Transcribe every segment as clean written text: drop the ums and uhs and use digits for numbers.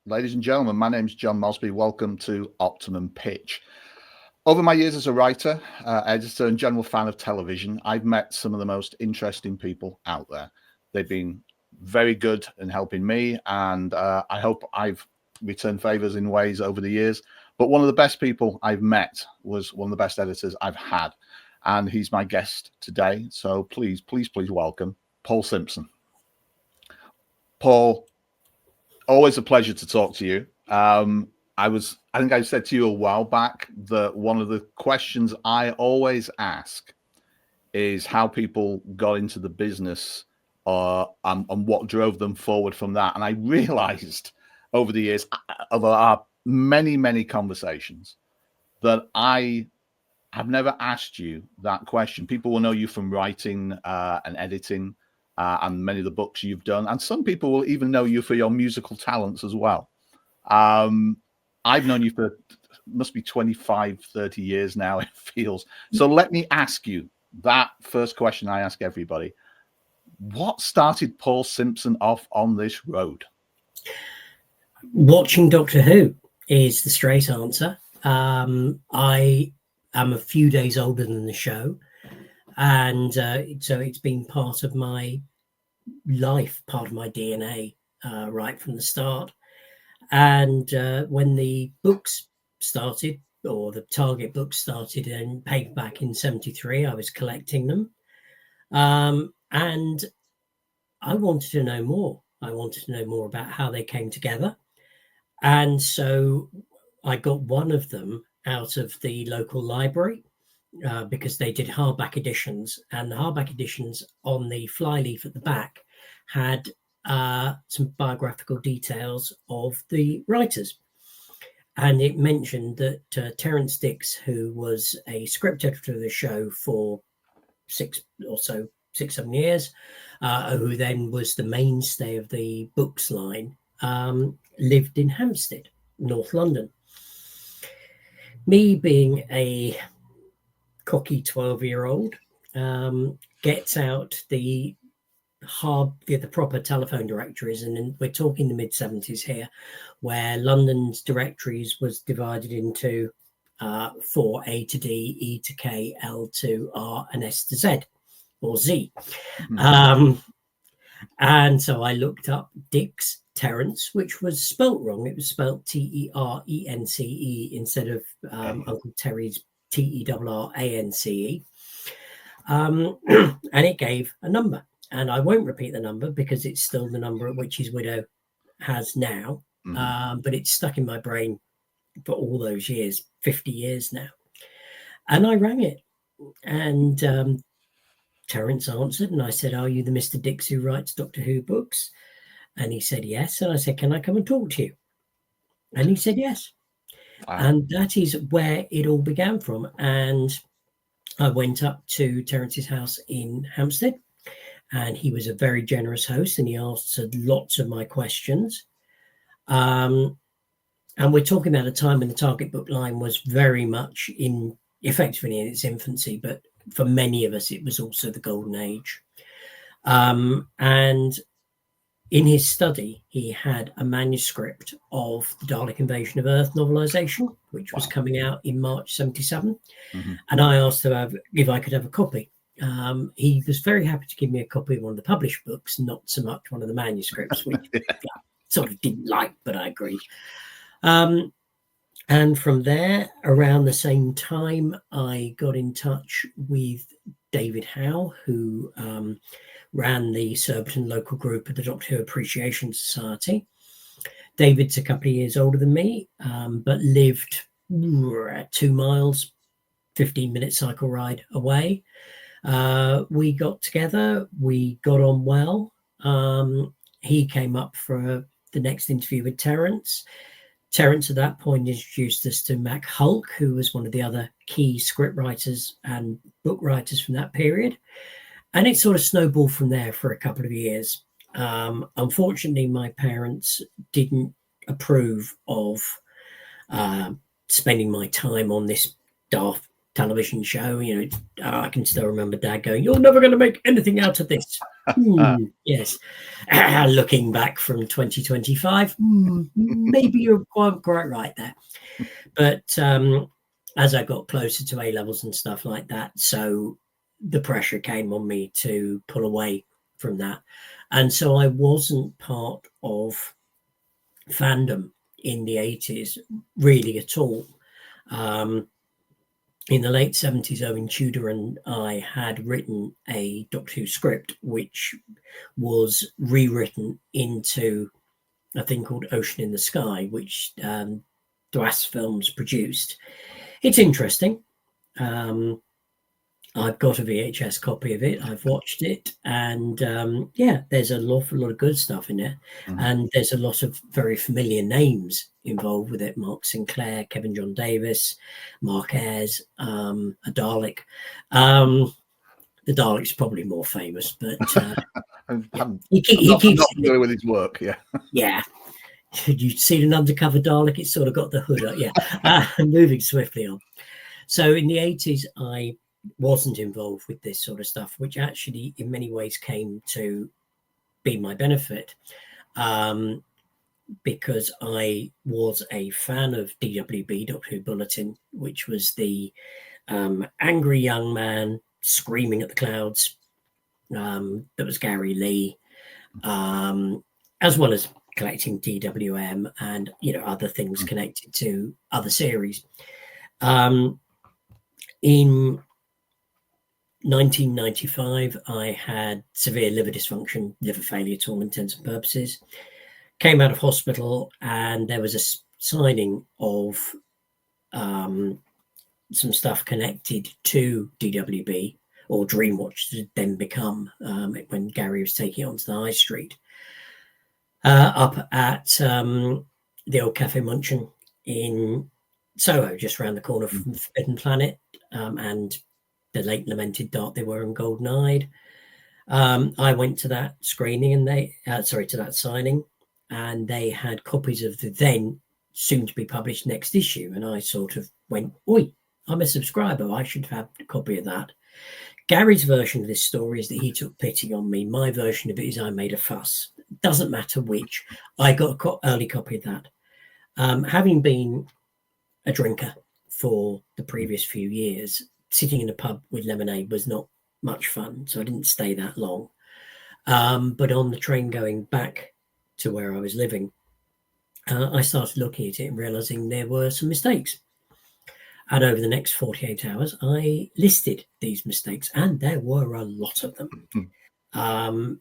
Ladies and gentlemen, my name's John Mosby. Welcome to Optimum Pitch. Over my years as a writer, editor, and general fan of television, I've met some of the most interesting people out there. They've been very good in helping me, and I hope I've returned favors in ways over the years. But one of the best people I've met was one of the best editors I've had, and he's my guest today. So please welcome Paul Simpson. Paul, always a pleasure to talk to you. I think I said to you a while back that one of the questions I always ask is how people got into the business and what drove them forward from that. And I realized over the years, over our many conversations, that I have never asked you that question. People will know you from writing and editing and many of the books you've done. And some people will even know you for your musical talents as well. I've known you for must be 25, 30 years now, it feels. So let me ask you that first question I ask everybody. What started Paul Simpson off on this road? Watching Doctor Who is the straight answer. I am a few days older than the show. And so it's been part of my life, part of my DNA right from the start. And when the books started, or the Target books started in paperback in 73, I was collecting them. And I wanted to know more. I wanted to know more about how they came together. And so I got one of them out of the local library because they did hardback editions. And the hardback editions on the flyleaf at the back had some biographical details of the writers. And it mentioned that Terrance Dicks, who was a script editor of the show for 6-7 years, who then was the mainstay of the books line, lived in Hampstead, North London. Me being a cocky 12-year-old, gets out the proper telephone directories, and we're talking the mid-70s here, where London's directories was divided into 4 A to D, E to K, L to R, and S to Z, or Z. Mm-hmm. And so I looked up Dicks Terrance, which was spelt wrong. It was spelt Terence instead of Uncle Terry's Terrance. And it gave a number. And I won't repeat the number because it's still the number at which his widow has now. Mm-hmm. But it's stuck in my brain for all those years, 50 years now. And I rang it. And Terrance answered. And I said, "Are you the Mr. Dicks who writes Doctor Who books?" And he said, "Yes." And I said, "Can I come and talk to you?" And he said, "Yes." Wow. And that is where it all began from. And I went up to Terrance's house in Hampstead. And he was a very generous host, and he answered lots of my questions. And we're talking about a time when the Target book line was very much effectively in its infancy, but for many of us, it was also the golden age. And in his study, he had a manuscript of the Dalek Invasion of Earth novelization, which was coming out in March 77. Mm-hmm. And I asked him if I could have a copy. He was very happy to give me a copy of one of the published books, not so much one of the manuscripts, which I sort of didn't like, but I agreed. And from there, around the same time, I got in touch with David Howe, who ran the Surbiton local group of the Doctor Who Appreciation Society. David's a couple of years older than me, but lived 2 miles, 15-minute cycle ride away. We got together, we got on well. He came up for the next interview with Terrance. Terrance at that point introduced us to Mac Hulk, who was one of the other key script writers and book writers from that period. And it sort of snowballed from there for a couple of years. Unfortunately, my parents didn't approve of spending my time on this daft television show. I can still remember Dad going, "You're never going to make anything out of this." Yes. Looking back from 2025, maybe you're quite right there. But as I got closer to A levels and stuff like that, so the pressure came on me to pull away from that. And so I wasn't part of fandom in the 80s really at all. In the late 70s, Owen Tudor and I had written a Doctor Who script, which was rewritten into a thing called Ocean in the Sky, which Thras Films produced. It's interesting. I've got a VHS copy of it. I've watched it, and there's a lot of good stuff in it, and there's a lot of very familiar names involved with it. Mark Sinclair, Kevin John Davis, Mark Ayres, a Dalek. The Dalek's probably more famous, but he keeps not familiar with his work. Yeah. You've seen an undercover Dalek, it's sort of got the hood up. Moving swiftly on. So in the 80s, I wasn't involved with this sort of stuff, which actually in many ways came to be my benefit, because I was a fan of DWB, Doctor Who Bulletin, which was the angry young man screaming at the clouds. That was Gary Lee, as well as collecting DWM and other things connected to other series. In 1995, I had severe liver dysfunction, liver failure to all intents and purposes. Came out of hospital, and there was a signing of some stuff connected to DWB, or Dreamwatch had then become, when Gary was taking it onto the high street, up at the old Cafe Munchin in Soho, just around the corner from Forbidden Planet, and the late lamented Dark They Were and Golden Eyed. I went to that screening, and to that signing, and they had copies of the then soon to be published next issue, and I sort of went, "Oi, I'm a subscriber, I should have a copy of that." Gary's version of this story is that he took pity on me. My version of it is I made a fuss. Doesn't matter which. I got an early copy of that. Having been a drinker for the previous few years, sitting in a pub with lemonade was not much fun, so I didn't stay that long. But on the train going back to where I was living, I started looking at it and realizing there were some mistakes. And over the next 48 hours, I listed these mistakes, and there were a lot of them.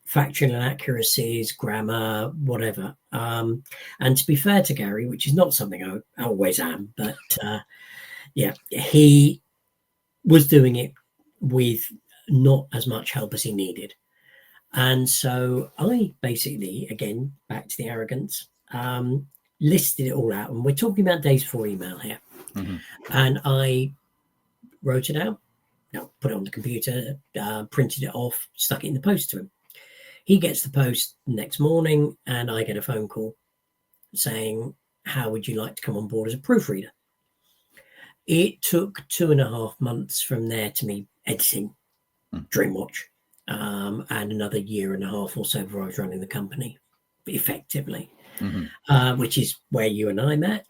Factual inaccuracies, grammar, whatever. And to be fair to Gary, which is not something I always am, but he was doing it with not as much help as he needed. And so I basically, again, back to the arrogance, listed it all out. And we're talking about days before email here. And I wrote it out, put it on the computer, printed it off, stuck it in the post to him. He gets the post the next morning, and I get a phone call saying, "How would you like to come on board as a proofreader?" It took 2.5 months from there to me editing Dreamwatch, and another 1.5 years or so before I was running the company effectively, which is where you and I met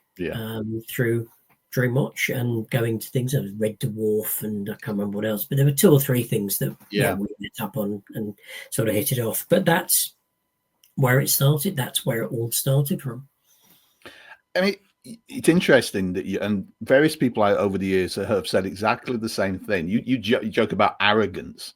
through Dreamwatch and going to things. I was Red Dwarf, and I can't remember what else, but there were 2 or 3 things that we met up on and sort of hit it off. But that's where it started. That's where it all started from. I mean, it's interesting that and various people over the years have said exactly the same thing. You joke about arrogance,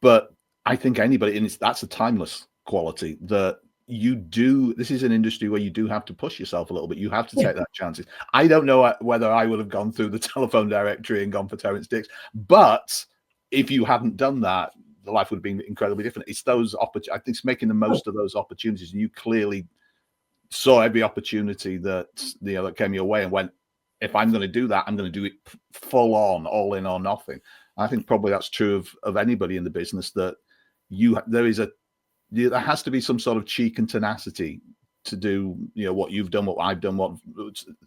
but I think anybody, and that's a timeless quality that you do. This is an industry where you do have to push yourself a little bit. You have to take that chances. I don't know whether I would have gone through the telephone directory and gone for Terrence Dicks, but if you hadn't done that, the life would have been incredibly different. It's those opportunities. I think it's making the most of those opportunities, and you clearly saw every opportunity that that came your way and went, if I'm going to do that, I'm going to do it full on, all in or nothing. I think probably that's true of anybody in the business, that there has to be some sort of cheek and tenacity to do what you've done, what I've done, what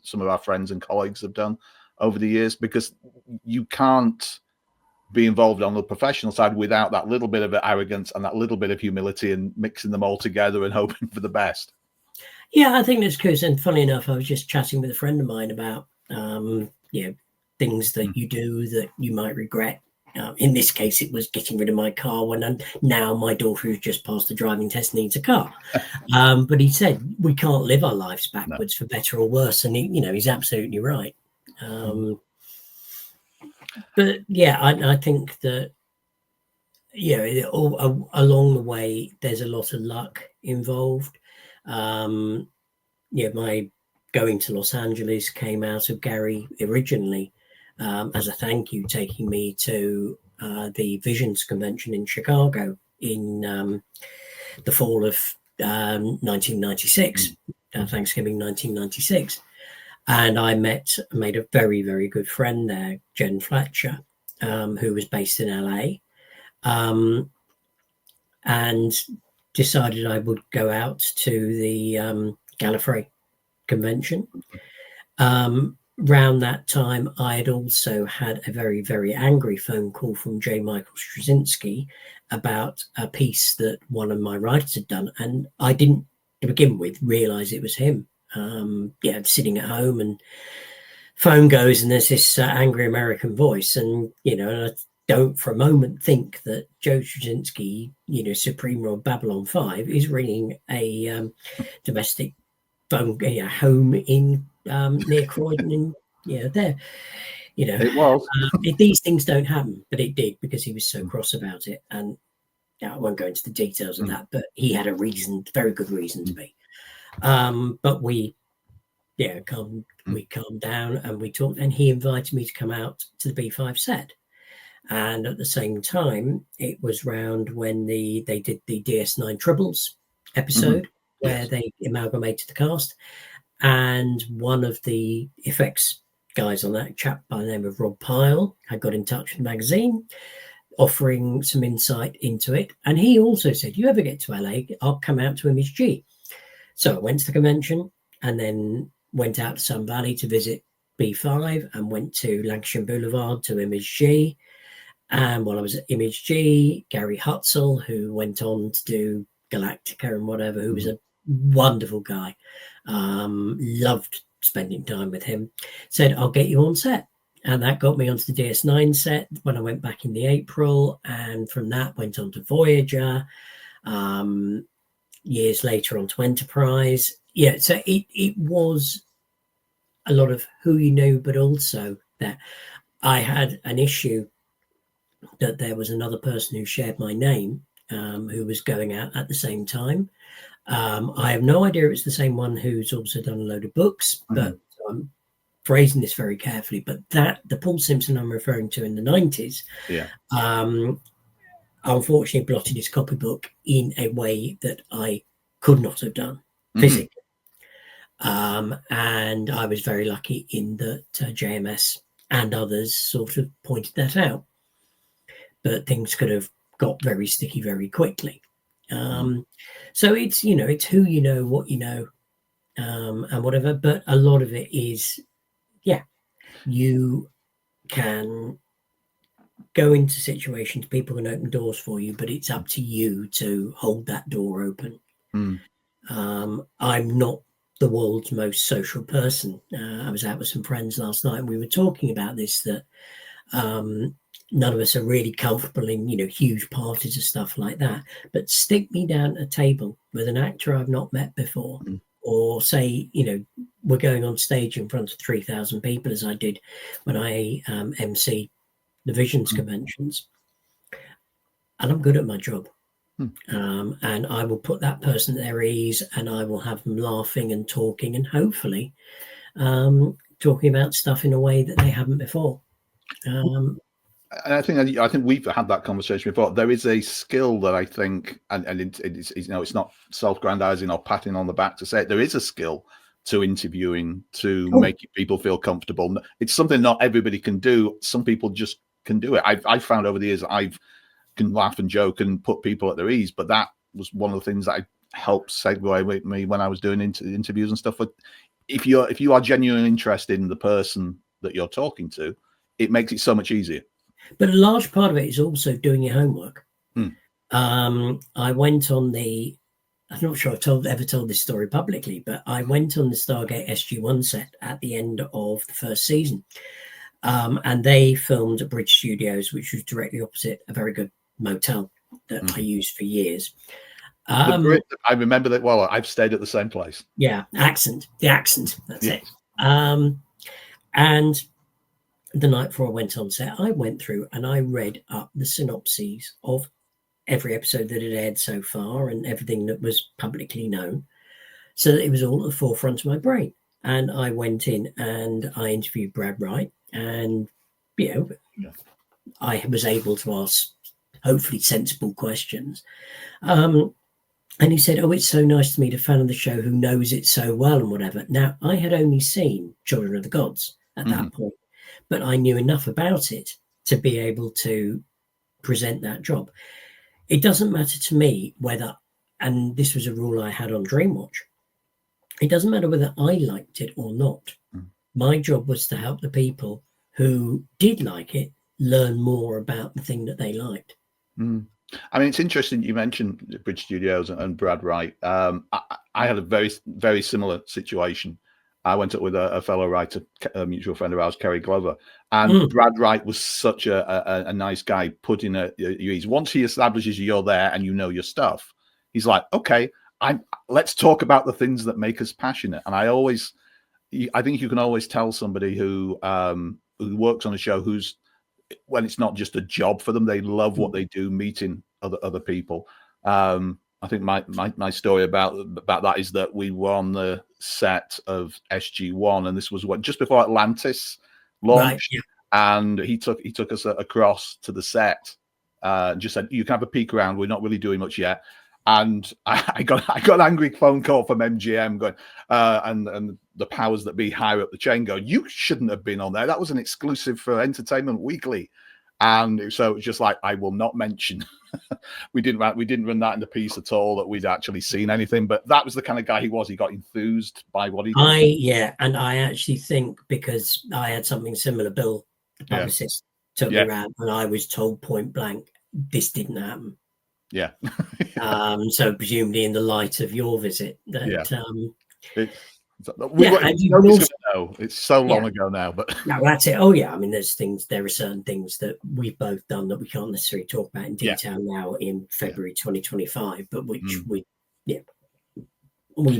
some of our friends and colleagues have done. over the years, because you can't be involved on the professional side without that little bit of arrogance and that little bit of humility and mixing them all together and hoping for the best. Yeah, I think that's good. And funny enough, I was just chatting with a friend of mine about things that you do that you might regret. In this case, it was getting rid of my car when now my daughter who's just passed the driving test needs a car. But he said we can't live our lives backwards for better or worse, and he's absolutely right. But yeah, I think that along the way there's a lot of luck involved. My going to Los Angeles came out of Gary originally as a thank you, taking me to the Visions Convention in Chicago in the fall of 1996, Thanksgiving 1996. And I made a very, very good friend there, Jen Fletcher, who was based in LA, and decided I would go out to the Gallifrey convention. Around that time, I had also had a very, very angry phone call from J. Michael Straczynski about a piece that one of my writers had done, and I didn't, to begin with, realize it was him. Sitting at home and phone goes and there's this angry American voice, and I don't for a moment think that Joe Straczynski, Supreme of Babylon 5, is ringing a domestic phone home in near Croydon, and there, it was. These things don't happen, but it did, because he was so cross about it. And I won't go into the details of that, but he had a reason, very good reason to be. But we calmed down and we talked, and he invited me to come out to the B5 set. And at the same time, it was round when they did the DS9 Tribbles episode, where they amalgamated the cast. And one of the effects guys on that, chap by the name of Rob Pyle, had got in touch with the magazine, offering some insight into it. And he also said, you ever get to LA, I'll come out to Image G. So I went to the convention and then went out to Sun Valley to visit B5 and went to Lancashire Boulevard to Image G. And while I was at Image G, Gary Hutzel, who went on to do Galactica and whatever, who was a wonderful guy, loved spending time with him, said, I'll get you on set. And that got me onto the DS9 set when I went back in the April. And from that went on to Voyager. Years later on to Enterprise. Yeah, so it was a lot of who you know, but also that I had an issue that there was another person who shared my name, who was going out at the same time. I have no idea if it's the same one who's also done a load of books, but I'm phrasing this very carefully. But the Paul Simpson I'm referring to in the 90s, unfortunately blotted his copybook in a way that I could not have done physically. And I was very lucky in that JMS and others sort of pointed that out. But things could have got very sticky very quickly. So it's, it's who you know, what you know, and whatever. But a lot of it is, you can go into situations, people can open doors for you, but it's up to you to hold that door open. I'm not the world's most social person. I was out with some friends last night and we were talking about this, that none of us are really comfortable in, huge parties and stuff like that. But stick me down at a table with an actor I've not met before, or say, we're going on stage in front of 3,000 people, as I did when I MC the Visions conventions, and I'm good at my job. And I will put that person at their ease, and I will have them laughing and talking, and hopefully talking about stuff in a way that they haven't before. And I think we've had that conversation before. There is a skill that I think, and it's it's not self-grandizing or patting on the back to say it. There is a skill to interviewing to making people feel comfortable. It's something not everybody can do. Some people just can do it. I've found over the years I can laugh and joke and put people at their ease, but that was one of the things that helped segue with me when I was doing interviews and stuff. But if you are genuinely interested in the person that you're talking to, it makes it so much easier. But a large part of it is also doing your homework. Mm. I went on I'm not sure I've ever told this story publicly, but I went on the Stargate SG-1 set at the end of the first season. And they filmed at Bridge Studios, which was directly opposite a very good motel that I used for years. I remember that. Well, I've stayed at the same place. Yeah, the accent. That's it. And the night before I went on set, I went through and I read up the synopses of every episode that had aired so far and everything that was publicly known, so that it was all at the forefront of my brain. And I went in and I interviewed Brad Wright, and I was able to ask hopefully sensible questions. And he said, "Oh, it's so nice to meet a fan of the show who knows it so well," and whatever. Now, I had only seen Children of the Gods at that point, but I knew enough about it to be able to present that job. It doesn't matter to me whether, and this was a rule I had on Dreamwatch, it doesn't matter whether I liked it or not. My job was to help the people who did like it learn more about the thing that they liked. I mean, it's interesting you mentioned Bridge Studios and Brad Wright. I had a very, very similar situation. I went up with a fellow writer, a mutual friend of ours, Kerry Glover, and Brad Wright was such a nice guy, putting once he establishes you're there and you know your stuff, he's like, okay, let's talk about the things that make us passionate. And I think you can always tell somebody who works on a show when it's not just a job for them, they love what they do, meeting other people. I think my story about that is that we were on the set of SG-1, and this was just before Atlantis launched, and he took us across to the set, just said, "You can have a peek around. We're not really doing much yet." And I got an angry phone call from MGM going, and the powers that be higher up the chain going, "You shouldn't have been on there. That was an exclusive for Entertainment Weekly." And so it's just like, I will not mention. we didn't run that in the piece at all, that we'd actually seen anything. But that was the kind of guy he was. He got enthused by what he did. And I actually think, because I had something similar, Bill, the publicist, took me around, and I was told point blank, this didn't happen. Yeah. So presumably in the light of your visit, that it's so long ago now, but no, that's it. Oh yeah, I mean, there are certain things that we've both done that we can't necessarily talk about in detail now in February 2025, but which we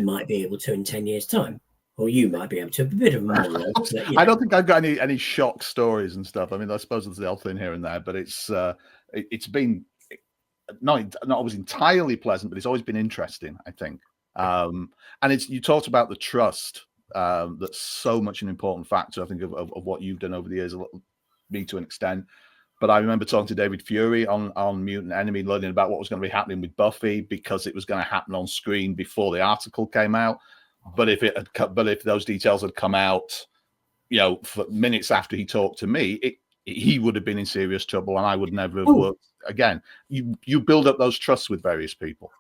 might be able to in 10 years' time, or you might be able to. A bit of a monologue. I don't think I've got any shock stories and stuff. I mean, I suppose there's the odd thing here and there, but it's been not always entirely pleasant, but it's always been interesting, I think. And you talked about the trust. That's so much an important factor, I think, of what you've done over the years, me to an extent. But I remember talking to David Fury on Mutant Enemy, learning about what was going to be happening with Buffy, because it was going to happen on screen before the article came out. But if those details had come out, for minutes after he talked to me, he would have been in serious trouble, and I would never have worked again. You build up those trusts with various people.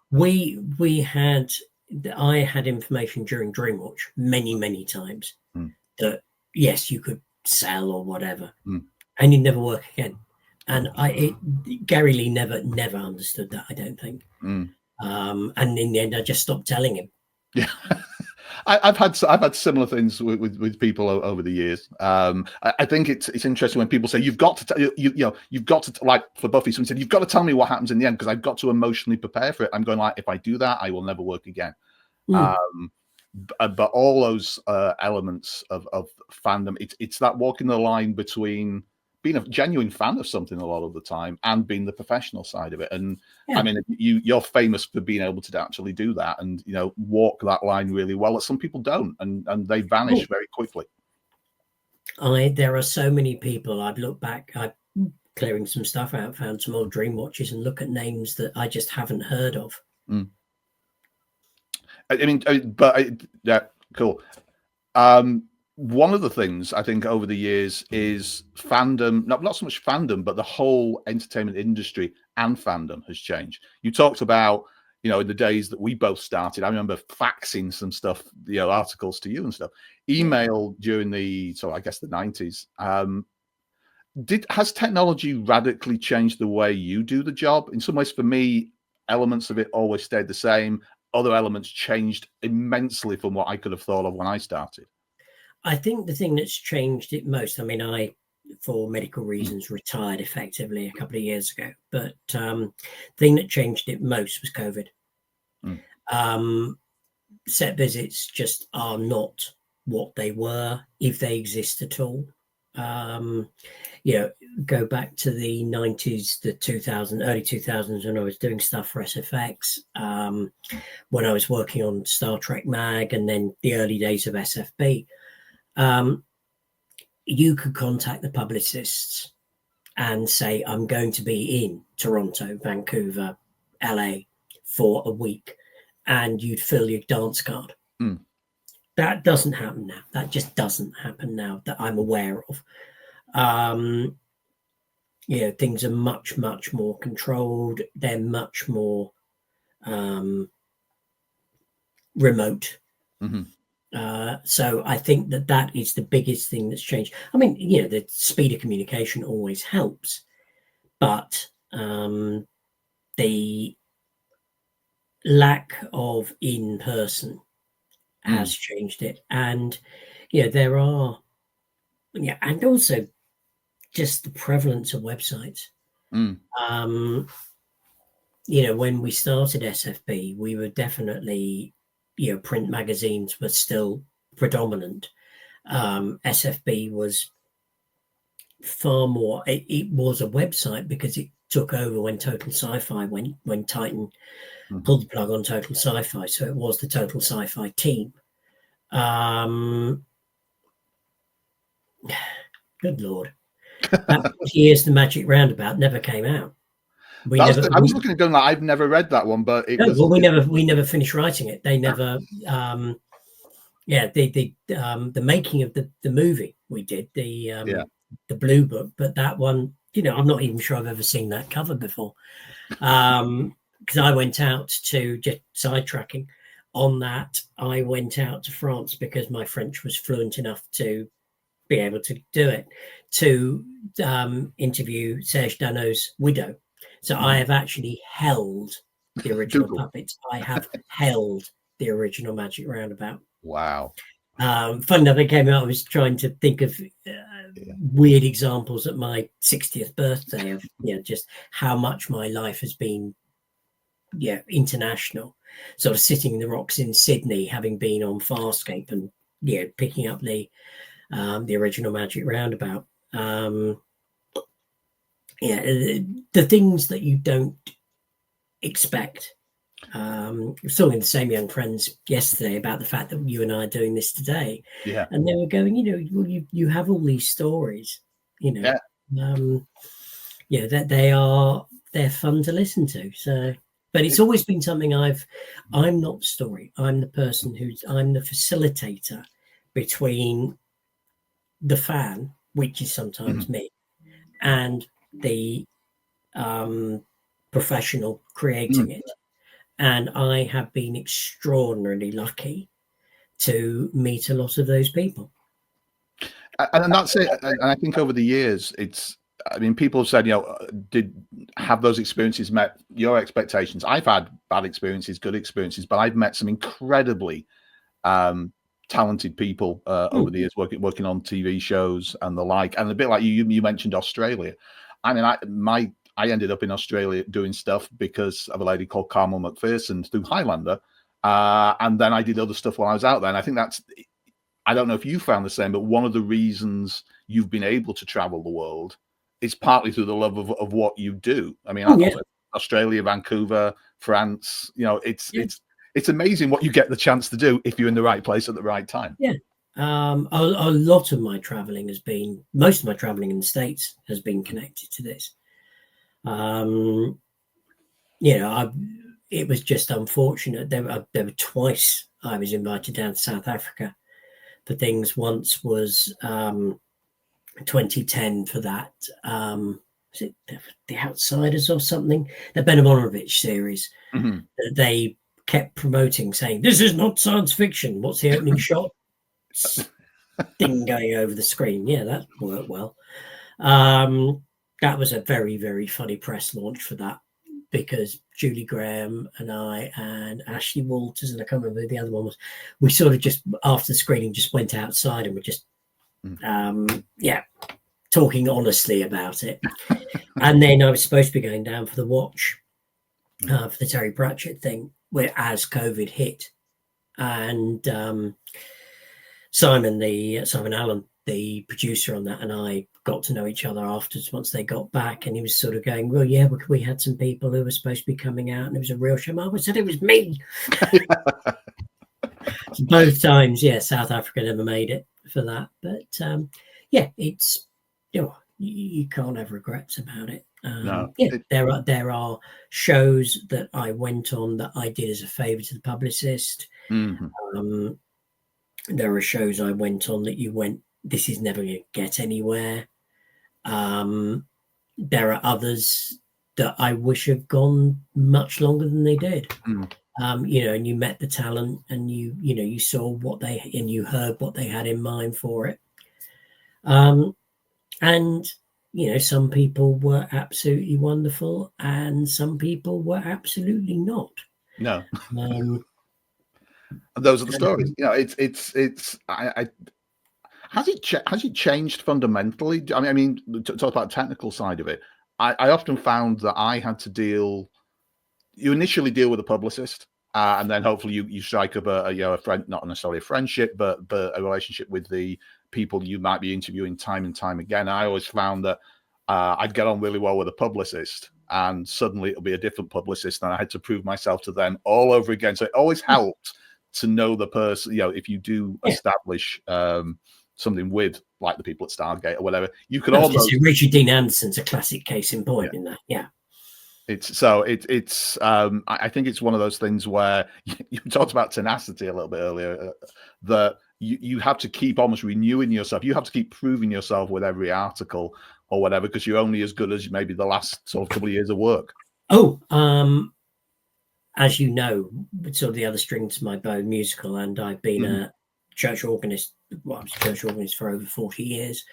I had information during Dreamwatch many times that yes, you could sell or whatever, and you'd never work again. And Gary Lee never understood that, I don't think. And in the end, I just stopped telling him. Yeah. I've had similar things with people over the years. I think it's interesting when people say you've got to you've got to, like for Buffy, someone said, you've got to tell me what happens in the end, because I've got to emotionally prepare for it. I'm going like, if I do that, I will never work again. But all those elements of fandom, it's that walking the line between being a genuine fan of something a lot of the time and being the professional side of it. And I mean, you're famous for being able to actually do that and walk that line really well, that some people don't, and they vanish very quickly. There are so many people. I've looked back, I'm clearing some stuff out, found some old Dream Watches, and look at names that I just haven't heard of. Yeah, cool. One of the things I think over the years is fandom, not so much fandom, but the whole entertainment industry and fandom has changed. You talked about, you know, in the days that we both started, I remember faxing some stuff, you know, articles to you and stuff. Email during the, so I guess the 90s. Has technology radically changed the way you do the job? In some ways, for me, elements of it always stayed the same. Other elements changed immensely from what I could have thought of when I started. I think the thing that's changed it most, I mean, I, for medical reasons, retired effectively a couple of years ago, but the thing that changed it most was COVID. Set visits just are not what they were, if they exist at all. You know, go back to the 90s, the 2000s, early 2000s, when I was doing stuff for SFX, when I was working on Star Trek Mag, and then the early days of SFB. You could contact the publicists and say, I'm going to be in Toronto, Vancouver, LA for a week, and you'd fill your dance card. That doesn't happen now. That just doesn't happen now that I'm aware of. You know, things are much, much more controlled. They're much more remote. So I think that is the biggest thing that's changed. I mean, you know, the speed of communication always helps, but the lack of in-person has changed it. And, you know, there are, yeah, and also just the prevalence of websites. You know, when we started SFB, we were definitely, you know, print magazines were still predominant. SFB was far more, it was a website because it took over when Total Sci-Fi, when Titan pulled the plug on Total Sci-Fi. So it was the Total Sci-Fi team. Good Lord. That 40 Years the Magic Roundabout never came out. I was looking at going like, I've never read that one, but it was. Well, we never finished writing it. They never. The making of the movie we did, the Blue Book, but that one, you know, I'm not even sure I've ever seen that cover before, because I went out to, just sidetracking on that, I went out to France because my French was fluent enough to be able to do it, to interview Serge Dano's widow. So I have actually held the original puppets. I have held the original Magic Roundabout. Wow. Fun enough, it came out, I was trying to think of weird examples at my 60th birthday of, you know, just how much my life has been, international. Sort of sitting in the rocks in Sydney, having been on Farscape, and, you know, picking up the original Magic Roundabout. The things that you don't expect. I was talking to the same young friends yesterday about the fact that you and I are doing this today. Yeah. And they were going, you know, well, you have all these stories, you know. That they're fun to listen to. So, but it's always been something I'm not the story. I'm the person I'm the facilitator between the fan, which is sometimes me, and the professional creating it. And I have been extraordinarily lucky to meet a lot of those people. And that's it. And I think over the years, people have said, you know, have those experiences met your expectations? I've had bad experiences, good experiences, but I've met some incredibly talented people over the years working on TV shows and the like. And a bit like you mentioned Australia. I mean, I ended up in Australia doing stuff because of a lady called Carmel McPherson through Highlander. And then I did other stuff while I was out there. And I think I don't know if you found the same, but one of the reasons you've been able to travel the world is partly through the love of what you do. I mean, Australia, Vancouver, France, you know, it's amazing what you get the chance to do if you're in the right place at the right time. Yeah. A lot of my traveling most of my traveling in the States has been connected to this. It was just unfortunate. There were twice I was invited down to South Africa for things. Once was 2010 for that was it The Outsiders or something? The Benimorovich series. Mm-hmm. That they kept promoting, saying, "This is not science fiction." What's the opening shot? Thing going over the screen. Yeah, that worked well. That was a very, very funny press launch for that, because Julie Graham and I and Ashley Walters, and I can't remember who the other one was, we sort of just, after the screening, just went outside and were just talking honestly about it. And then I was supposed to be going down for the watch for the Terry Pratchett thing, where as COVID hit, and Simon Allen, the producer on that, and I got to know each other afterwards once they got back, and he was sort of going, "Well, yeah, we had some people who were supposed to be coming out, and it was a real shame." I said it was me. Both times, yeah, South Africa never made it for that, but it's, you can't have regrets about it. No, there are shows that I went on that I did as a favor to the publicist. Mm-hmm. There are shows I went on that you went, this is never going to get anywhere. There are others that I wish had gone much longer than they did. And you met the talent, and you saw what and you heard what they had in mind for it. And some people were absolutely wonderful, and some people were absolutely not. No. Those are the stories. Has it changed fundamentally? I mean, to talk about the technical side of it, I often found that I had to you initially deal with a publicist, and then hopefully you strike up a friend, not necessarily a friendship, but a relationship with the people you might be interviewing time and time again. I always found that I'd get on really well with a publicist, and suddenly it'll be a different publicist, and I had to prove myself to them all over again. So it always helped to know the person. If you do establish something with, like, the people at Stargate or whatever, you could almost. Richard Dean Anderson's a classic case in point in that. Yeah. I think it's one of those things where you talked about tenacity a little bit earlier, that you have to keep almost renewing yourself. You have to keep proving yourself with every article or whatever, because you're only as good as maybe the last sort of couple of years of work. As you know, sort of the other string to my bow, musical, and I've been a church organist. Well, I was a church organist for over 40 years.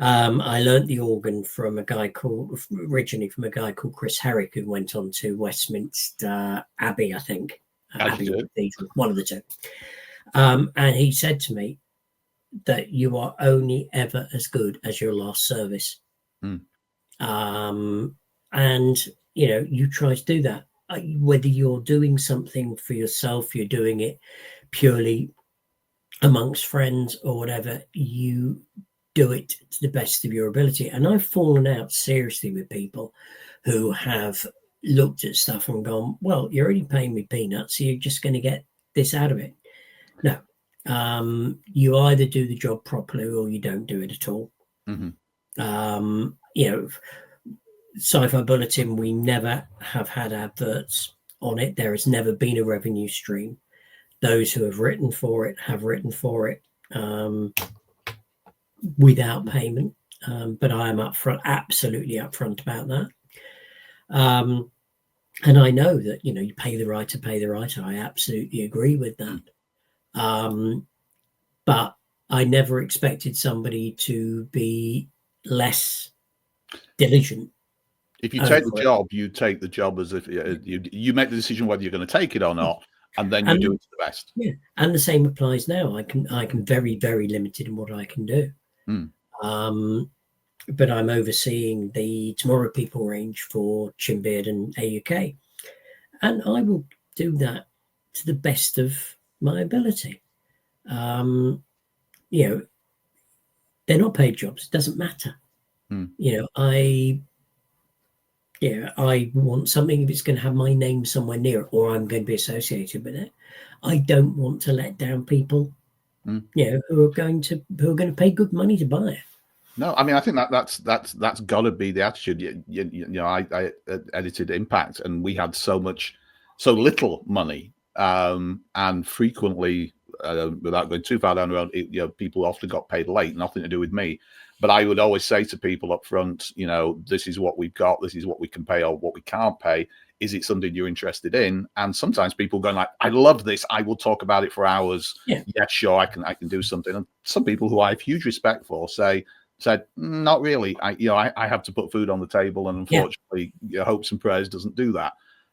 I learned the organ originally from a guy called Chris Herrick, who went on to Westminster Abbey, I think. Abbey Cathedral, one of the two. And he said to me that you are only ever as good as your last service. And, you try to do that. Whether you're doing something for yourself, you're doing it purely amongst friends or whatever, you do it to the best of your ability. And I've fallen out seriously with people who have looked at stuff and gone, well, you're only paying me peanuts, so you're just going to get this out of it. No. You either do the job properly or you don't do it at all. Sci-Fi Bulletin, we never have had adverts on it. There has never been a revenue stream. Those who have written for it have written for it without payment. But I am absolutely upfront about that. And I know that, you pay the writer. I absolutely agree with that. But I never expected somebody to be less diligent. If you take the job, you take the job as if you make the decision whether you're going to take it or not, and then you do it to the best. Yeah, and the same applies now. I can very, very limited in what I can do. But I'm overseeing the Tomorrow People range for Chimbeard and AUK, and I will do that to the best of my ability. They're not paid jobs. It doesn't matter. I want something, if it's going to have my name somewhere near it, or I'm going to be associated with it. I don't want to let down people, who are going to pay good money to buy it. No, I mean, I think that's got to be the attitude. I edited Impact, and we had so little money, and frequently, without going too far down the road, people often got paid late. Nothing to do with me, But I would always say to people up front, you know, this is what we've got, this is what we can pay or what we can't pay. Is it something you're interested in? And sometimes people go like, I love this, I will talk about it for hours. Yeah, Sure, I can do something. And some people who I have huge respect for said, not really. I have to put food on the table, and unfortunately, hopes and prayers doesn't do that.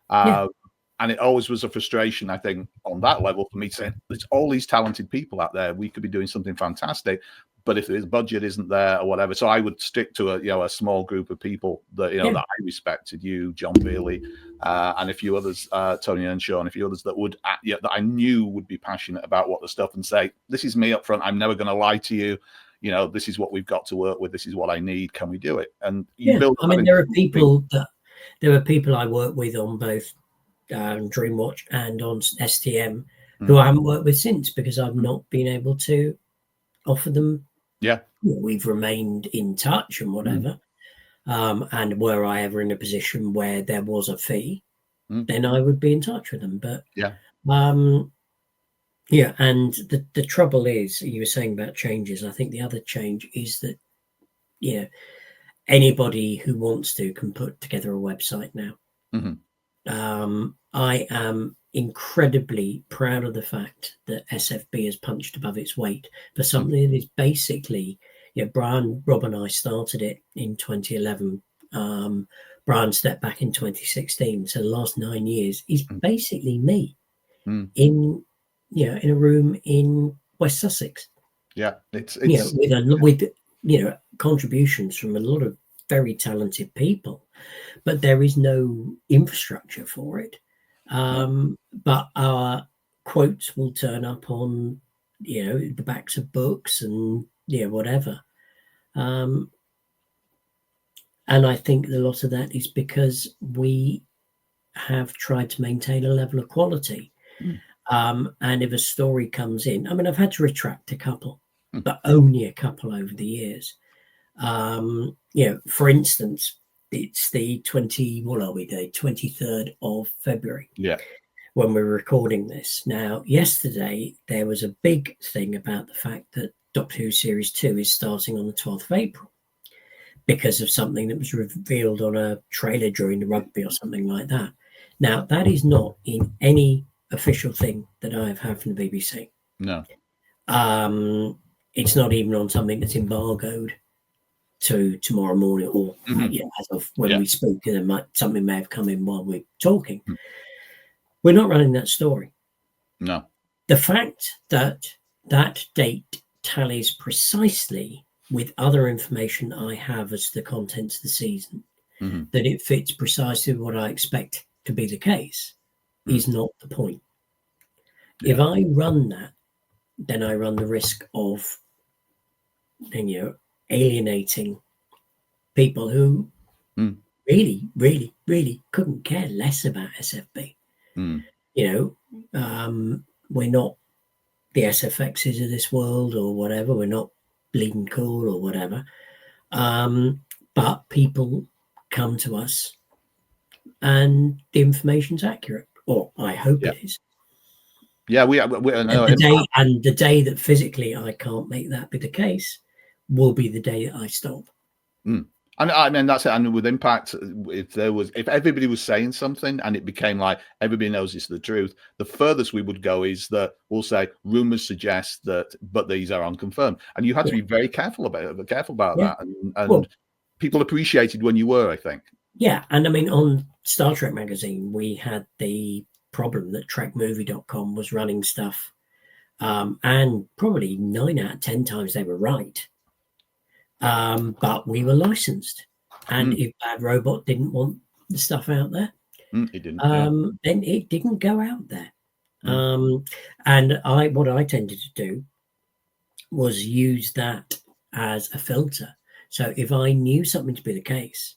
And it always was a frustration, I think, on that level for me to say, there's all these talented people out there. We could be doing something fantastic, but if the budget isn't there or whatever, so I would stick to a small group of people that that I respected, you, John Bailey, and a few others, Tony Earnshaw, and a few others that would that I knew would be passionate about what the stuff and say, this is me up front. I'm never going to lie to you. You know, this is what we've got to work with. This is what I need. Can we do it? And you build. I mean, there are people I work with on both Dreamwatch and on STM who I haven't worked with since, because I've not been able to offer them. We've remained in touch and whatever. And were I ever in a position where there was a fee, then I would be in touch with them. But and the trouble is, you were saying about changes. I think the other change is that anybody who wants to can put together a website now. I am incredibly proud of the fact that SFB has punched above its weight for something that is basically, Brian, Rob and I started it in 2011. Brian stepped back in 2016. So the last 9 years is basically me in a room in West Sussex. It's with contributions from a lot of very talented people, but there is no infrastructure for it. But our quotes will turn up on the backs of books and whatever. And I think a lot of that is because we have tried to maintain a level of quality. And if a story comes in, I mean, I've had to retract a couple, but only a couple over the years. For instance, it's the 23rd of February. When we're recording this. Now, yesterday, there was a big thing about the fact that Doctor Who Series 2 is starting on the 12th of April because of something that was revealed on a trailer during the rugby or something like that. Now, that is not in any official thing that I've had from the BBC. No. It's not even on something that's embargoed to tomorrow morning or as of when we speak, something may have come in while we're talking. We're not running that story. No. The fact that that date tallies precisely with other information I have as to the contents of the season, that it fits precisely what I expect to be the case, is not the point. If I run that, then I run the risk of alienating people who really, really, really couldn't care less about SFB. We're not the SFXs of this world or whatever. We're not bleeding cool or whatever. But people come to us and the information's accurate, or I hope it is. The day that physically I can't make that be the case will be the day that I stop. And I mean, that's it. And with Impact, if everybody was saying something and it became like everybody knows it's the truth, the furthest we would go is that we'll say rumors suggest that, but these are unconfirmed. And you had to be very careful about that. And people appreciated when you were, I think. Yeah. And I mean, on Star Trek magazine, we had the problem that trekmovie.com was running stuff. And probably 9 out of 10 times they were right. But we were licensed, and if Bad Robot didn't want the stuff out there, it didn't. Then it didn't go out there. And what I tended to do was use that as a filter. So if I knew something to be the case,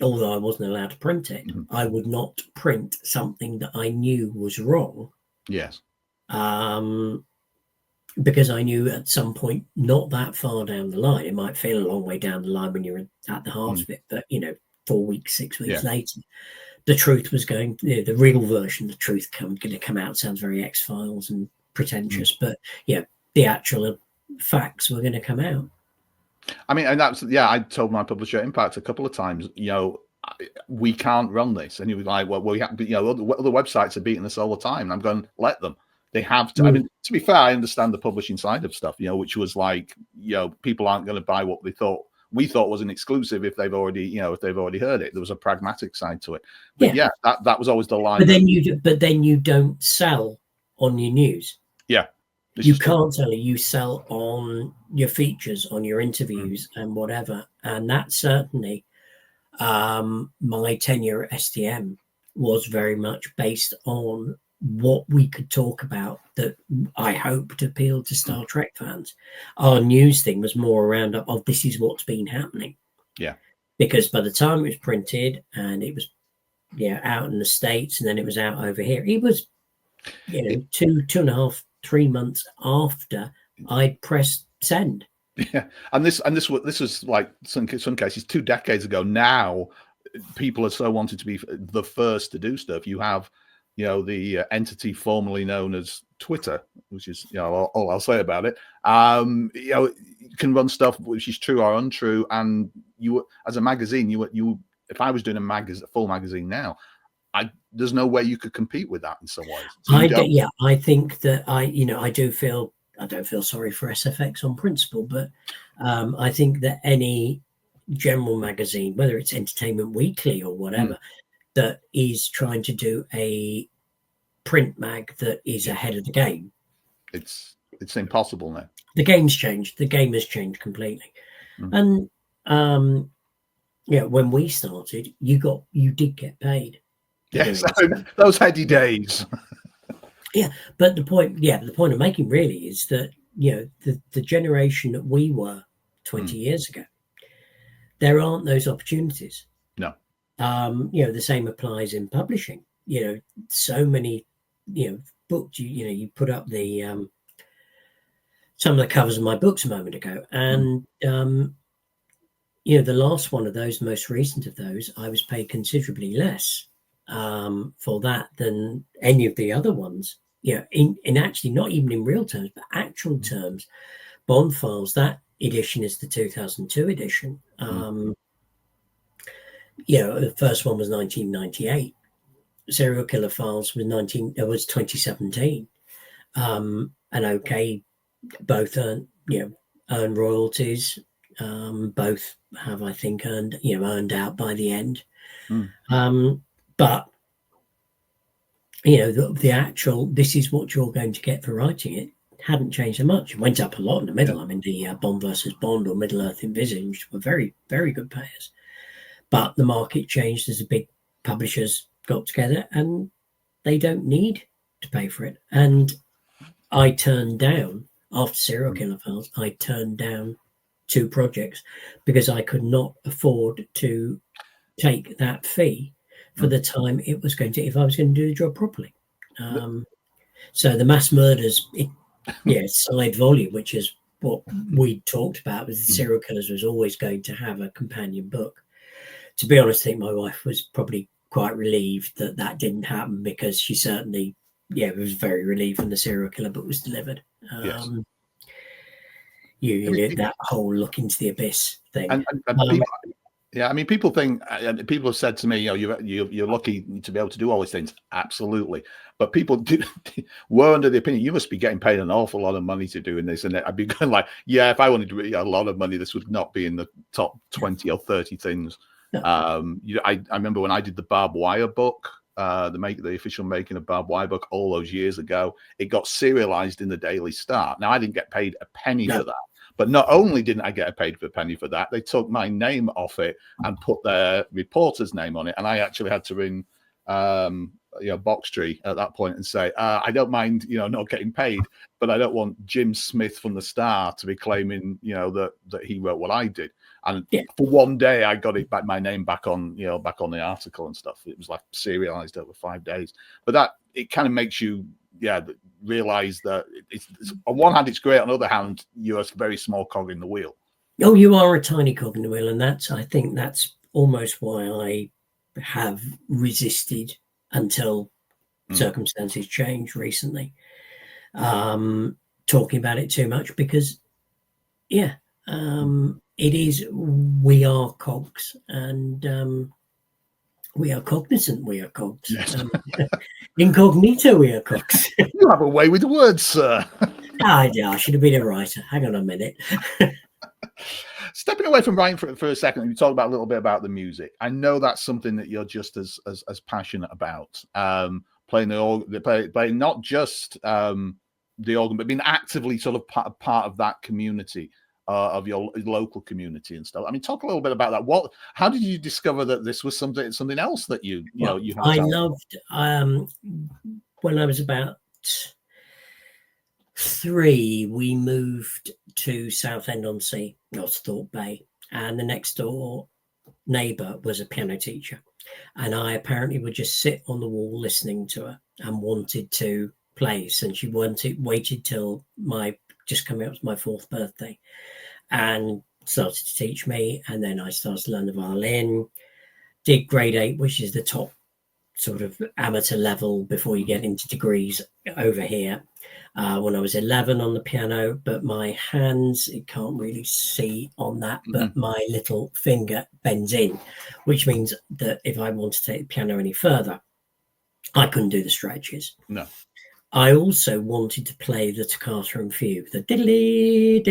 although I wasn't allowed to print it, I would not print something that I knew was wrong. Yes. Because I knew at some point, not that far down the line, it might feel a long way down the line when you're at the heart of it, but 4 weeks, 6 weeks later, the truth was going, the real version of the truth going to come out. Sounds very X-Files and pretentious, but the actual facts were going to come out. I mean, and that's, yeah, I told my publisher Impact a couple of times, we can't run this. And he was like, well, we have, other websites are beating us all the time. And I'm going, let them. They have to. I mean, to be fair, I understand the publishing side of stuff, which was like, people aren't going to buy what we thought was an exclusive if they've already, heard it. There was a pragmatic side to it. But yeah, that was always the line. But then you don't sell on your news. Yeah. You can't sell it. You sell on your features, on your interviews and whatever. And that certainly, my tenure at STM was very much based on what we could talk about that I hope to appeal to Star Trek fans. Our news thing was more around this is what's been happening. Yeah. Because by the time it was printed and it was out in the States and then it was out over here, it was 2.5, 3 months after I'd pressed send. Yeah, and this was like some cases 2 decades ago. Now people are so wanting to be the first to do stuff. You have the entity formerly known as Twitter, which is all I'll say about it. You can run stuff which is true or untrue, and you as a magazine, you if I was doing a full magazine now, there's no way you could compete with that in some ways. So I think that I don't feel sorry for SFX on principle, but I think that any general magazine, whether it's Entertainment Weekly or whatever, that is trying to do a print mag that is ahead of the game, it's impossible now. The game's changed. The game has changed completely. And when we started, you did get paid. Yes, those heady days. Yeah, but the point I'm making really is that the generation that we were 20 years ago, there aren't those opportunities. No. The same applies in publishing. So many books. You put up the some of the covers of my books a moment ago, and the last one of those, the most recent of those, I was paid considerably less for that than any of the other ones. In actually not even in real terms, but actual terms. Bond Files, that edition is the 2002 edition. The first one was 1998. Serial Killer Files was 2017. And both earn royalties. Both have, I think, earned out by the end. But the actual, this is what you're going to get for writing it, hadn't changed so much. It went up a lot in the middle. I mean, the Bond versus Bond or Middle Earth Envisaged were very, very good payers. But the market changed as the big publishers got together and they don't need to pay for it. And I turned down, after Serial Killer Files, I turned down 2 projects because I could not afford to take that fee for the time it was going to, if I was going to do the job properly. So the Mass Murders, side volume, which is what we talked about, was the Serial Killers was always going to have a companion book. To be honest, I think my wife was probably quite relieved that didn't happen, because she certainly, was very relieved when the Serial Killer book was delivered. Yes. That whole look into the abyss thing. And people, people think, people have said to me, you're lucky to be able to do all these things. Absolutely. But people were under the opinion, you must be getting paid an awful lot of money to doing this. And I'd be going like, if I wanted to get a lot of money, this would not be in the top 20 or 30 things. No. I remember when I did the Barbed Wire book, the official making of Barbed Wire book all those years ago, it got serialized in the Daily Star. Now, I didn't get paid a penny for that. But not only didn't I get paid for a penny for that, they took my name off it and put their reporter's name on it. And I actually had to ring Boxtree at that point and say, I don't mind, not getting paid, but I don't want Jim Smith from the Star to be claiming, that he wrote what I did. And for one day, I got it back, my name back on the article and stuff. It was like serialized over 5 days. But it kind of makes you, realize that it's on one hand it's great, on the other hand you're a very small cog in the wheel. Oh, you are a tiny cog in the wheel, and I think that's almost why I have resisted until circumstances changed recently, talking about it too much, because it it is, we are cogs, and we are cognizant, we are cogs. Yes. Incognito, we are cogs. You have a way with words, sir. I should have been a writer. Hang on a minute. Stepping away from writing for a second, you talked about a little bit about the music. I know that's something that you're just as passionate about. Playing the organ, playing not just the organ, but being actively sort of part of that community, of your local community and stuff. I mean, talk a little bit about that. How did you discover that this was something else that you had? I loved when I was about 3, we moved to Southend-on-Sea, not Thorpe Bay, and the next door neighbour was a piano teacher, and I apparently would just sit on the wall listening to her and wanted to play, since she waited till just coming up to my 4th birthday and started to teach me. And then I started to learn the violin, did grade 8, which is the top sort of amateur level before you get into degrees over here, when I was 11 on the piano. But my hands, you can't really see on that, but my little finger bends in, which means that if I want to take the piano any further, I couldn't do the stretches. No. I also wanted to play the toccata and fugue, the diddly,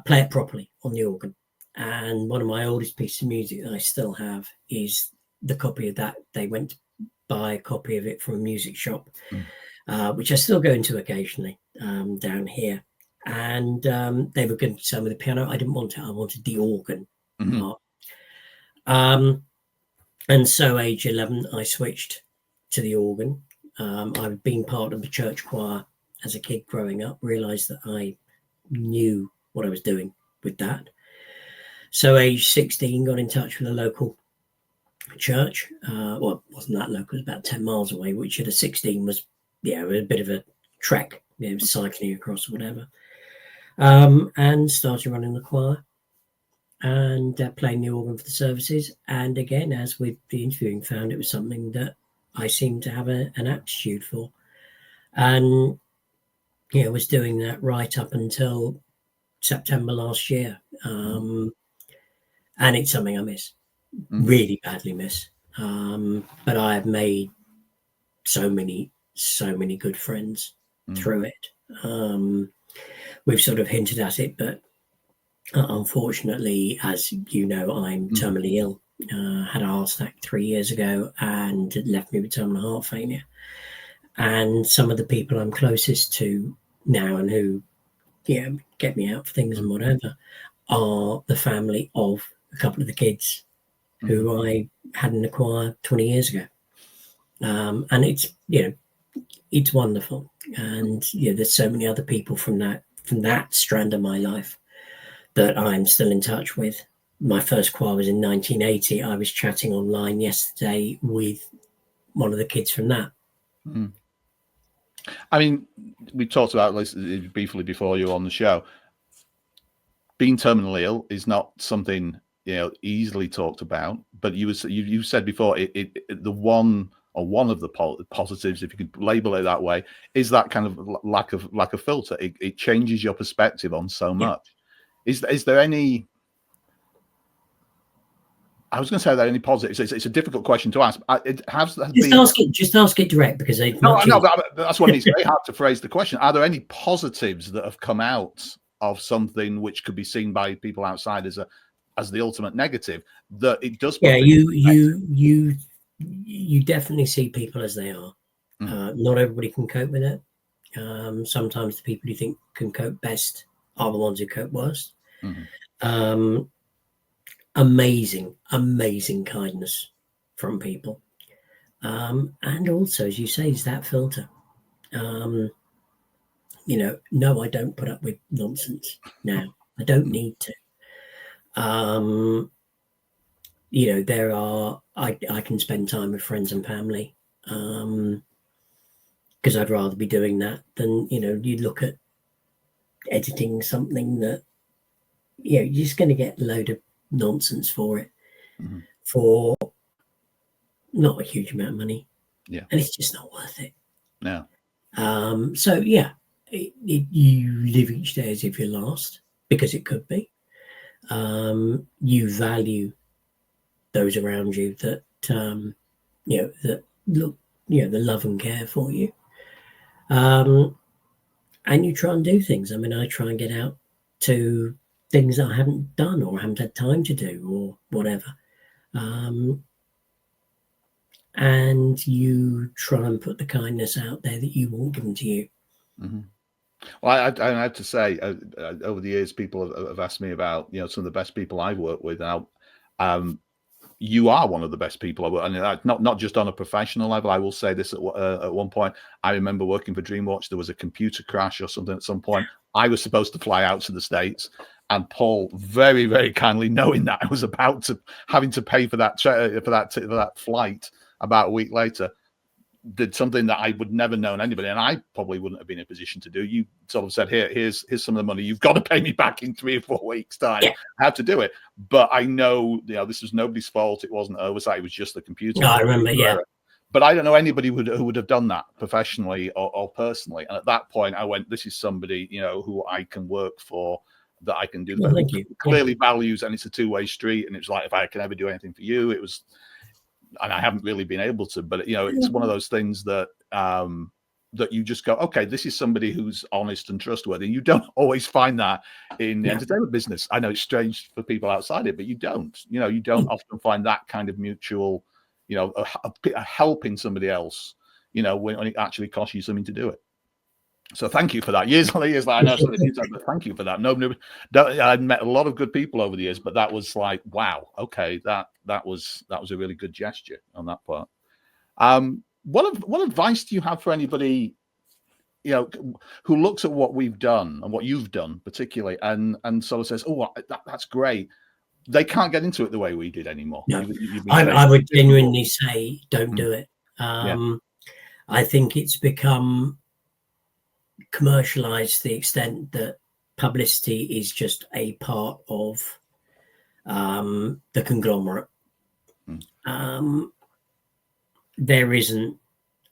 play it properly on the organ. And one of my oldest pieces of music that I still have is the copy of that. They went to buy a copy of it from a music shop, which I still go into occasionally, down here. And they were going to sell me the piano. I didn't want it. I wanted the organ part. And so age 11, I switched to the organ. I'd been part of the church choir as a kid growing up, realised that I knew what I was doing with that. So age 16, got in touch with a local church. Well, it wasn't that local, it was about 10 miles away, which at a 16 was, a bit of a trek, cycling across or whatever. And started running the choir and playing the organ for the services. And again, as with the interviewing, found it was something that I seemed to have an aptitude for. And, was doing that right up until September last year. And it's something I miss, really badly miss. But I have made so many good friends through it. We've sort of hinted at it, but unfortunately, as you know, I'm terminally ill. Had a heart attack 3 years ago and it left me with terminal heart failure. And some of the people I'm closest to now and who get me out for things and whatever are the family of a couple of the kids who I had in the choir 20 years ago. And it's wonderful. And there's so many other people from that strand of my life that I'm still in touch with. My first choir was in 1980. I was chatting online yesterday with one of the kids from that. I mean, we talked about this briefly before you were on the show. Being terminally ill is not something easily talked about. But you said before, the one of the positives, if you could label it that way, is that kind of lack of filter. It changes your perspective on so much. Is there any? I was going to say, are there any positives? It's a difficult question to ask. Just ask it direct, because but that's what it's very hard to phrase the question. Are there any positives that have come out of something which could be seen by people outside as the ultimate negative? That it does. Yeah, you definitely see people as they are. Not everybody can cope with it. Sometimes the people you think can cope best are the ones who cope worst. Amazing kindness from people. And also, as you say, is that filter. No, I don't put up with nonsense now. I don't need to. I can spend time with friends and family, because I'd rather be doing that than, you look at editing something that, you're just going to get a load of nonsense for it, for not a huge amount of money. And it's just not worth it. No. So you live each day as if you're last. because it could be. You value those around you that that look, the love and care for you, and you try and do things. I mean, I try and get out to things that I haven't done or haven't had time to do or whatever, and you try and put the kindness out there that you want given to you. Mm-hmm. Well, I have to say, over the years, people have asked me about some of the best people I've worked with. Now, you are one of the best people I work, and not just on a professional level. I will say this at one point. I remember working for DreamWatch. There was a computer crash or something at some point. I was supposed to fly out to the States, and Paul very, very kindly, knowing that I was about to having to pay for that flight about a week later, did something that I would never known anybody, and I probably wouldn't have been in a position to do. You sort of said, here's some of the money. You've got to pay me back in 3 or 4 weeks' time. Yeah. I have to do it. But I know, this was nobody's fault. It wasn't oversight. It was just the computer. I remember, yeah. But I don't know anybody who would have done that professionally or personally. And at that point, I went, this is somebody, who I can work for, that I can do. Well, thank you. Clearly values, and it's a two-way street. And it's like, if I can ever do anything for you, it was... And I haven't really been able to, but it's one of those things that that you just go, okay, this is somebody who's honest and trustworthy. You don't always find that in the entertainment business. I know it's strange for people outside it, but you don't. You don't often find that kind of mutual, a helping somebody else. When it actually costs you something to do it. So thank you for that. Years later, I know some of the details, but thank you for that. I'd met a lot of good people over the years, but that was like, wow, okay, that was a really good gesture on that part. What advice do you have for anybody, who looks at what we've done and what you've done particularly, and sort of says, oh, that's great. They can't get into it the way we did anymore. No, I would genuinely say, don't do it. I think it's become commercialized to the extent that publicity is just a part of the conglomerate. There isn't,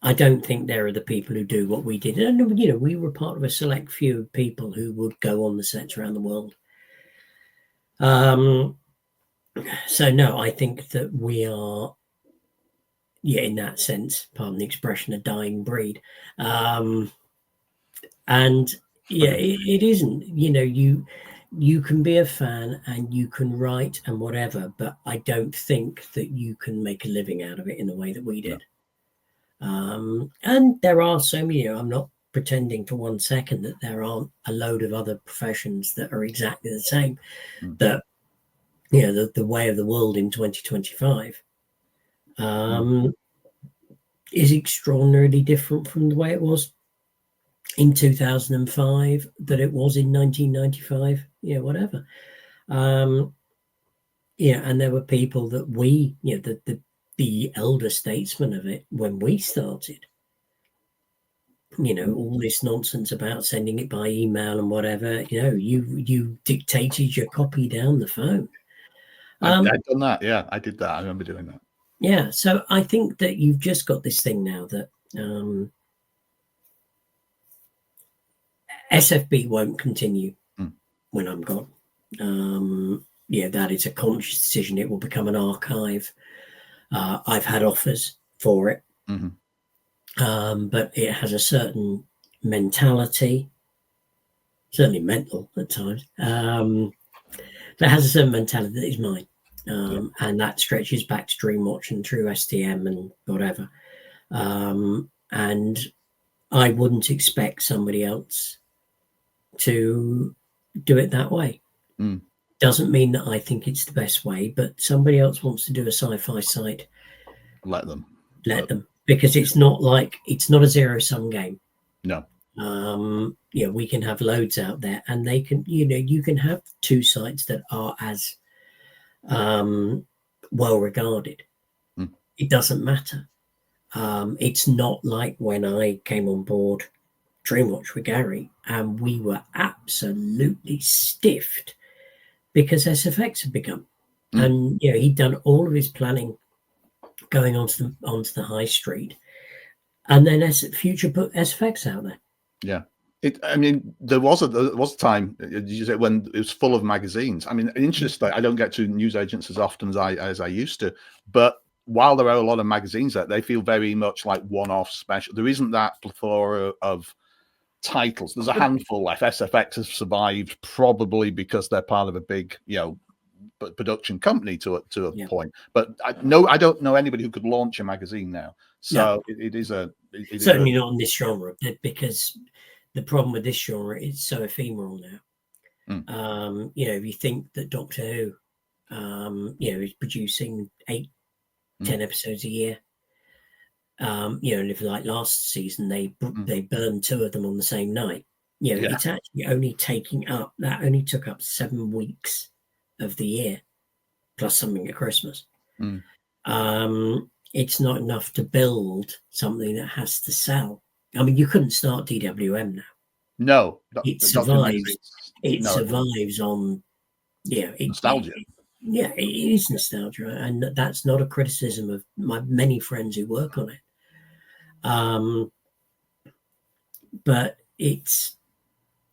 I don't think there are the people who do what we did. And we were part of a select few of people who would go on the sets around the world. So no, I think that we are, in that sense, pardon the expression, a dying breed. And it isn't, you can be a fan and you can write and whatever, but I don't think that you can make a living out of it in the way that we did. No. And there are so many, I'm not pretending for 1 second that there aren't a load of other professions that are exactly the same, that, the way of the world in 2025 is extraordinarily different from the way it was in 2005, that it was in 1995, whatever. And there were people that we, the elder statesmen of it, when we started, all this nonsense about sending it by email and whatever, you dictated your copy down the phone. I'd done that. Yeah, I did that. I remember doing that. Yeah. So I think that you've just got this thing now that, SFB won't continue when I'm gone. That is a conscious decision. It will become an archive. I've had offers for it, but it has a certain mentality, certainly mental at times, that has a certain mentality that is mine. And that stretches back to DreamWatch and through STM and whatever. And I wouldn't expect somebody else to do it that way. Doesn't mean that I think it's the best way, but somebody else wants to do a sci-fi site, let them, because it's not a zero-sum game. No. We can have loads out there, and they can, you can have 2 sites that are as well regarded. It doesn't matter. It's not like when I came on board DreamWatch with Gary, and we were absolutely stiffed because SFX had begun, and he'd done all of his planning going onto the high street, and then Future put SFX out there. Yeah, I mean, there was a time, you say, when it was full of magazines. I mean, interesting. I don't get to newsagents as often as I used to, but while there are a lot of magazines that they feel very much like one-off special, there isn't that plethora of titles. There's a handful left. SFX has survived probably because they're part of a big, production company to a point. But I don't know anybody who could launch a magazine now. So it is certainly not in this genre, because the problem with this genre is so ephemeral now. If you think that Doctor Who, is producing 8-10 episodes a year. And if like last season they burned 2 of them on the same night. It's actually only took up 7 weeks of the year, plus something at Christmas. It's not enough to build something that has to sell. I mean, you couldn't start DWM now. No, it survives. It survives on nostalgia. It is nostalgia, and that's not a criticism of my many friends who work on it. But it's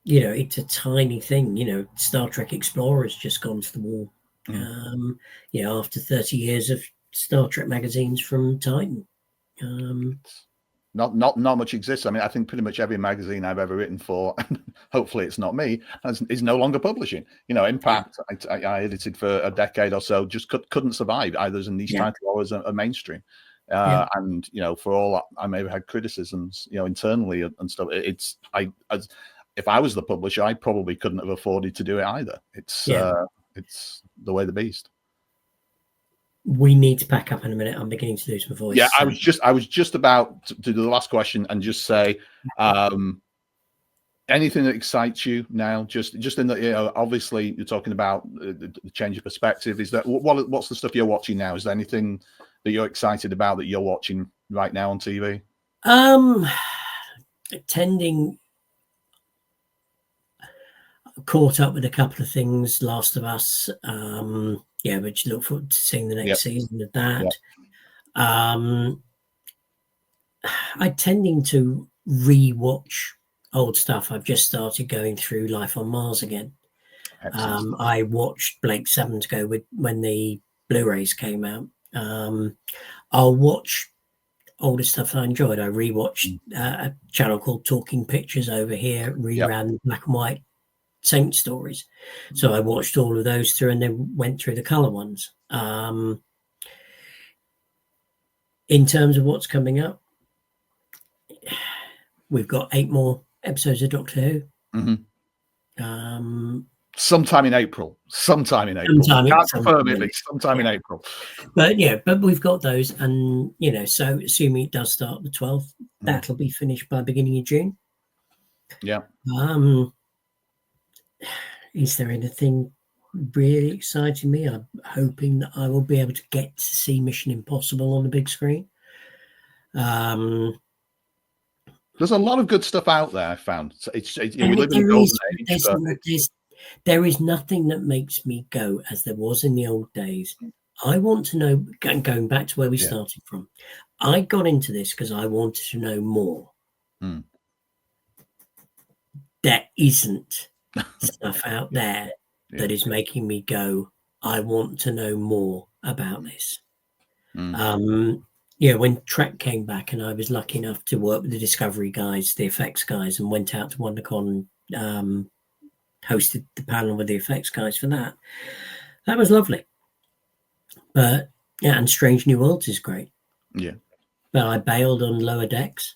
it's a tiny thing. Star Trek Explorer's just gone to the wall. After 30 years of Star Trek magazines from Titan. Not much exists. I mean, I think pretty much every magazine I've ever written for, hopefully it's not me, is no longer publishing. Impact, I edited for a decade or so, just couldn't survive either as a niche title or as a mainstream. And for all I may have had criticisms, internally and stuff. If I was the publisher, I probably couldn't have afforded to do it either. It's the way of the beast. We need to pack up in a minute. I'm beginning to lose my voice. Yeah, I was just about to do the last question and just say, anything that excites you now, just in the, obviously you're talking about the change of perspective. Is that what's the stuff you're watching now? Is there anything that you're excited about that you're watching right now on TV? Caught up with a couple of things. Last of Us, which look forward to seeing the next season of that. I'm tending to re-watch old stuff. I've just started going through Life on Mars again. I watched Blake 7 to go with when the Blu-rays came out. I'll watch older stuff I enjoyed. I re-watched a channel called Talking Pictures over here, reran black and white Saint stories. So I watched all of those through and then went through the color ones. In terms of what's coming up, we've got 8 more episodes of Doctor Who. Sometime in April. Can't confirm it, but sometime in April. But we've got those, and so assuming it does start the 12th, that'll be finished by beginning of June. Is there anything really exciting me? I'm hoping that I will be able to get to see Mission Impossible on the big screen. There's a lot of good stuff out there, I found. We live in a golden age. There is nothing that makes me go as there was in the old days. I want to know, going back to where we started from, I got into this because I wanted to know more. There isn't stuff out there that is making me go, I want to know more about this. When Trek came back and I was lucky enough to work with the Discovery guys, the effects guys, and went out to WonderCon, hosted the panel with the effects guys for that. That was lovely. But and Strange New Worlds is great. But I bailed on Lower Decks.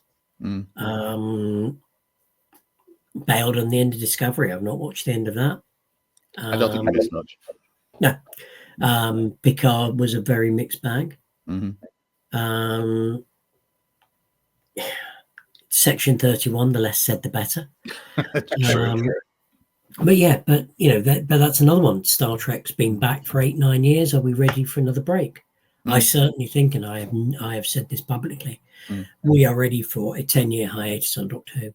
Bailed on the end of Discovery. I've not watched the end of that. I don't think it is much. No. Picard was a very mixed bag. Section 31, the less said the better. But that's another one. Star Trek's been back for 8-9 years. Are we ready for another break? I certainly think, and I have said this publicly, we are ready for a 10-year hiatus on Doctor Who.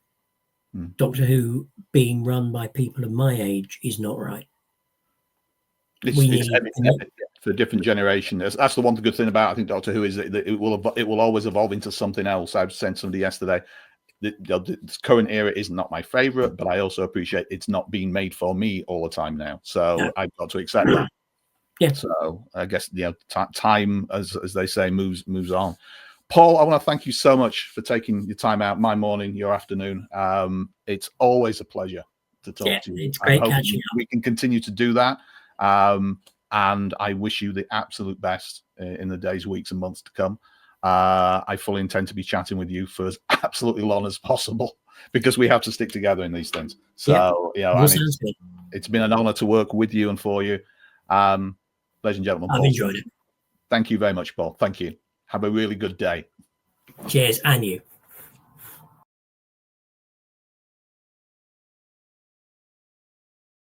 Doctor Who being run by people of my age is not right. It's for a different generation. That's the one good thing about, I think, Doctor Who is that it will always evolve into something else. I was saying to somebody yesterday, this current era is not my favorite, but I also appreciate it's not being made for me all the time now. So I've got to accept that. Yeah. So I guess, time, as they say, moves on. Paul, I want to thank you so much for taking your time out, my morning, your afternoon. It's always a pleasure to talk to you. It's great catching up. We can continue to do that. And I wish you the absolute best in the days, weeks, and months to come. I fully intend to be chatting with you for as absolutely long as possible, because we have to stick together in these things. So, it's been an honor to work with you and for you. Ladies and gentlemen, I've enjoyed it. Thank you very much, Paul. Thank you. Have a really good day. Cheers, and you.